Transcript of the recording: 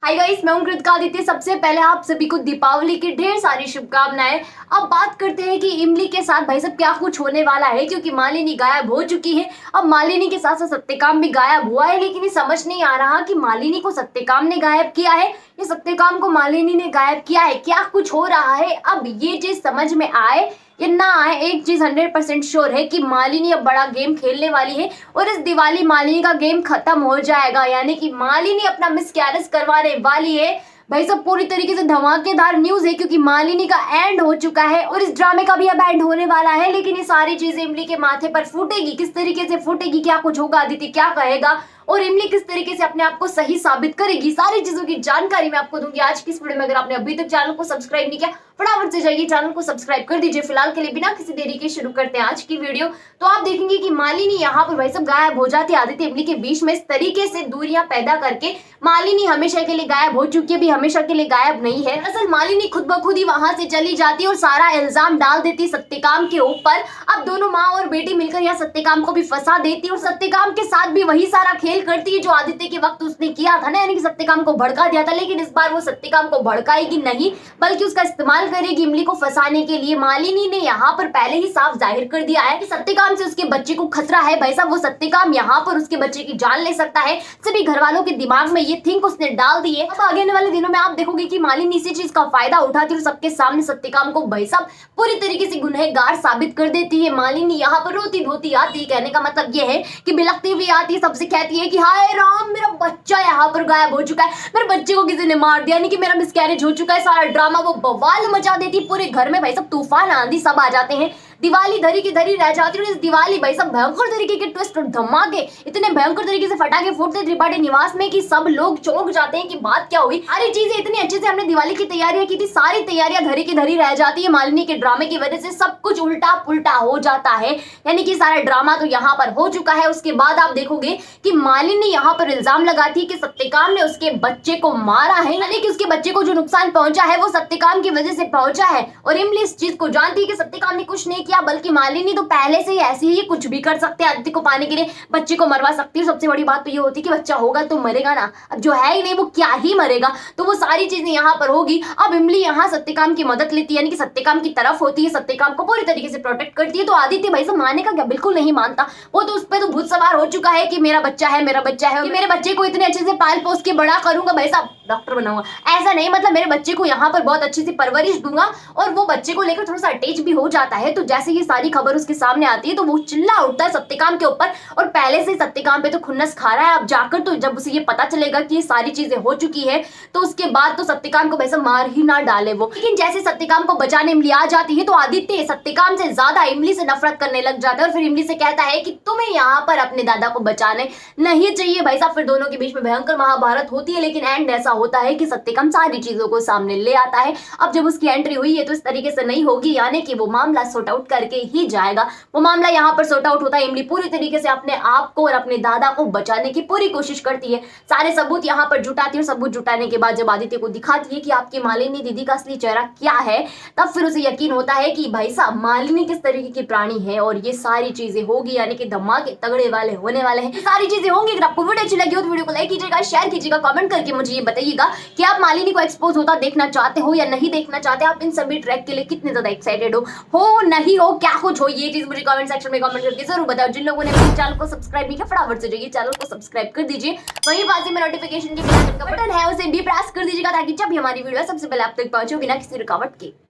Hi guys, मैं हूं कृतिका आदित्य। सबसे पहले आप सभी को दीपावली की ढेर सारी शुभकामनाएं। अब बात करते हैं कि इमली के साथ भाई साहब क्या कुछ होने वाला है, क्योंकि मालिनी गायब हो चुकी है। अब मालिनी के साथ साथ सत्यकाम भी गायब हुआ है, लेकिन ये समझ नहीं आ रहा कि मालिनी को सत्यकाम ने गायब किया है या सत्यकाम को मालिनी ने गायब किया है। क्या कुछ हो रहा है, अब ये चीज समझ में आए या ना आए, एक चीज 100% श्योर है कि मालिनी अब बड़ा गेम खेलने वाली है और इस दिवाली मालिनी का गेम खत्म हो जाएगा। यानी कि मालिनी अपना मिसकैरेज करवाने वाली है। भाई सब पूरी तरीके से धमाकेदार न्यूज है, क्योंकि मालिनी का एंड हो चुका है और इस ड्रामे का भी अब एंड होने वाला है। लेकिन ये सारी चीजें इमली के माथे पर फूटेगी, किस तरीके से फूटेगी, क्या कुछ होगा, आदित्य क्या कहेगा और इमली किस तरीके से अपने आप को सही साबित करेगी, सारी चीजों की जानकारी मैं आपको दूंगी आज की इस वीडियो में। अगर आपने अभी तक चैनल को सब्सक्राइब नहीं किया, फटाफट से जाइए चैनल को सब्सक्राइब कर दीजिए। फिलहाल के लिए बिना किसी देरी के शुरू करते हैं आज की वीडियो। तो आप देखेंगे कि मालिनी यहाँ पर भाई सब गायब हो जाती है आदित्य इमली के बीच में, इस तरीके से दूरियां पैदा करके मालिनी हमेशा के लिए गायब हो चुकी है, भी हमेशा के लिए गायब नहीं है। असल मालिनी खुद ब खुद ही वहां से चली जाती है और सारा इल्जाम डाल देती है सत्यकाम के ऊपर। अब दोनों माँ और बेटी मिलकर यहाँ सत्यकाम को भी फंसा देती है और सत्यकाम के साथ भी वही सारा खेल करती है जो आदित्य के वक्त उसने किया था ना, यानी कि सत्यकाम को भड़का दिया था। लेकिन इस बार वो सत्यकाम को भड़काएगी नहीं, बल्कि उसका इस्तेमाल करेगी इमली को फंसाने के लिए। मालिनी ने यहाँ पर पहले ही साफ जाहिर कर दिया है कि सत्यकाम से उसके बच्चे को खतरा है। भाई साहब वो सत्यकाम यहाँ पर उसके बच्चे की जान ले सकता है। सभी घर वालों के दिमाग में ये थिंक उसने डाल दी है। अब आगे आने वाले दिनों में आप देखोगे कि मालिनी इसी चीज का फायदा उठाती है और सबके सामने सत्यकाम को भाई साहब पूरी तरीके से गुनहगार साबित कर देती है। मालिनी यहाँ पर रोती धोती आती है, कहने का मतलब ये है कि बिलखती हुई आती है, सबसे कहती है कि हाय राम, मेरा बच्चा यहाँ पर गायब हो चुका है, मेरे बच्चे को किसी ने मार दिया, यानी कि मेरा मिसकैरेज हो चुका है। सारा ड्रामा वो बवाल मचा देती, पूरे घर में भाई सब तूफान आंधी सब आ जाते हैं। दिवाली धरी की धरी रह जाती है। इस दिवाली भाई सब भयंकर तरीके के ट्विस्ट और धमाके, इतने भयंकर तरीके से फटाके फूटते त्रिपाठी निवास में कि सब लोग चौंक जाते हैं कि बात क्या हुई। सारी चीजें इतनी अच्छे से हमने दिवाली की तैयारियां की थी, सारी तैयारियां धरी की धरी रह जाती है। मालिनी के ड्रामे की वजह से सब कुछ उल्टा पुल्टा हो जाता है, यानी कि सारा ड्रामा तो यहाँ पर हो चुका है। उसके बाद आप देखोगे कि मालिनी यहाँ पर इल्जाम लगाती है कि सत्यकाम ने उसके बच्चे को मारा है, यानी कि उसके बच्चे को जो नुकसान पहुंचा है वो सत्यकाम की वजह से पहुंचा है। और इमली इस चीज को जानती है कि सत्यकाम ने कुछ नहीं किया, बल्कि मालिनी तो पहले से ही ऐसी ही कुछ भी कर सकते हैं, आदित्य को पाने के लिए बच्चे को मरवा सकती है। सबसे बड़ी बात तो ये होती है कि बच्चा होगा तो मरेगा ना, अब जो है ही नहीं वो क्या ही मरेगा, तो वो सारी चीजें यहाँ पर होगी। अब इमली यहाँ सत्यकाम की मदद लेती है, यानी कि सत्यकाम की तरफ होती है, सत्यकाम को पूरी तरीके से प्रोटेक्ट करती है। तो आदित्य भाई से मानने का क्या, बिल्कुल नहीं मानता। वो तो उस पर तो भूत सवार हो चुका है कि मेरा बच्चा है, मेरा बच्चा है, मेरे बच्चे को इतने अच्छे से पाल पोस के बड़ा करूंगा, भाई साहब डॉक्टर बनाऊंगा, ऐसा नहीं, मतलब मेरे बच्चे को यहाँ पर बहुत अच्छी सी परवरिश दूंगा। और वो बच्चे को लेकर थोड़ा सा अटैच भी हो जाता है। तो जैसे ये सारी खबर उसके सामने आती है तो वो चिल्ला उठता है सत्यकाम के ऊपर, और पहले से सत्यकाम पे तो खुन्नस खा रहा है। अब जाकर तो जब उसे ये पता चलेगा कि ये सारी चीजें हो चुकी है तो उसके बाद तो सत्यकाम को वैसे मार ही ना डाले वो। लेकिन जैसे सत्यकाम को बचाने इमली आ जाती है तो आदित्य सत्यकाम से ज्यादा इमली से नफरत करने लग जाता है और फिर इमली से कहता है कि तुम्हें यहाँ पर अपने दादा को बचाने नहीं चाहिए। भाई साहब फिर दोनों के बीच में भयंकर महाभारत होती है, लेकिन एंड ऐसा होता है कि सत्यकाम सारी चीजों को सामने ले आता है। अब जब उसकी एंट्री हुई है तो इस तरीके से नहीं होगी, यानी कि वो मामला सॉर्ट आउट करके ही जाएगा। वो मामला यहाँ पर सॉर्ट आउट होता है। इमली पूरी तरीके से अपने आप को और अपने दादा को बचाने की पूरी कोशिश करती है, सारे सबूत यहाँ पर जुटाती है। सबूत जुटाने के बाद जब आदित्य को दिखाती है कि आपकी मालिनी दीदी का असली चेहरा क्या है, तब फिर उसे यकीन होता है कि भाई साहब मालिनी किस तरीके की प्राणी है और ये सारी चीजें होगी, यानी कि धमाके तगड़े वाले होने वाले हैं, सारी चीजें होंगी। अगर आपको वीडियो अच्छी लगी हो तो वीडियो को लाइक कीजिएगा, शेयर कीजिएगा, कमेंट करके मुझे ये बताइएगा कि आप मालिनी को एक्सपोज होता देखना चाहते हो या नहीं देखना चाहते। आप इन सभी ट्रैक के लिए कितने ज्यादा एक्साइटेड हो नहीं हो, क्या कुछ हो, ये चीज मुझे कमेंट सेक्शन में कमेंट करके जरूर बताओ। जिन लोगों ने मेरे चैनल को सब्सक्राइब नहीं किया फटाफट से जाइए चैनल को सब्सक्राइब कर दीजिए। वहीं पास में नोटिफिकेशन के बेल आइकन का बटन है, उसे भी प्रेस कर दीजिएगा ताकि जब भी हमारी वीडियो सबसे पहले आप तक पहुंचे बिना किसी रुकावट के।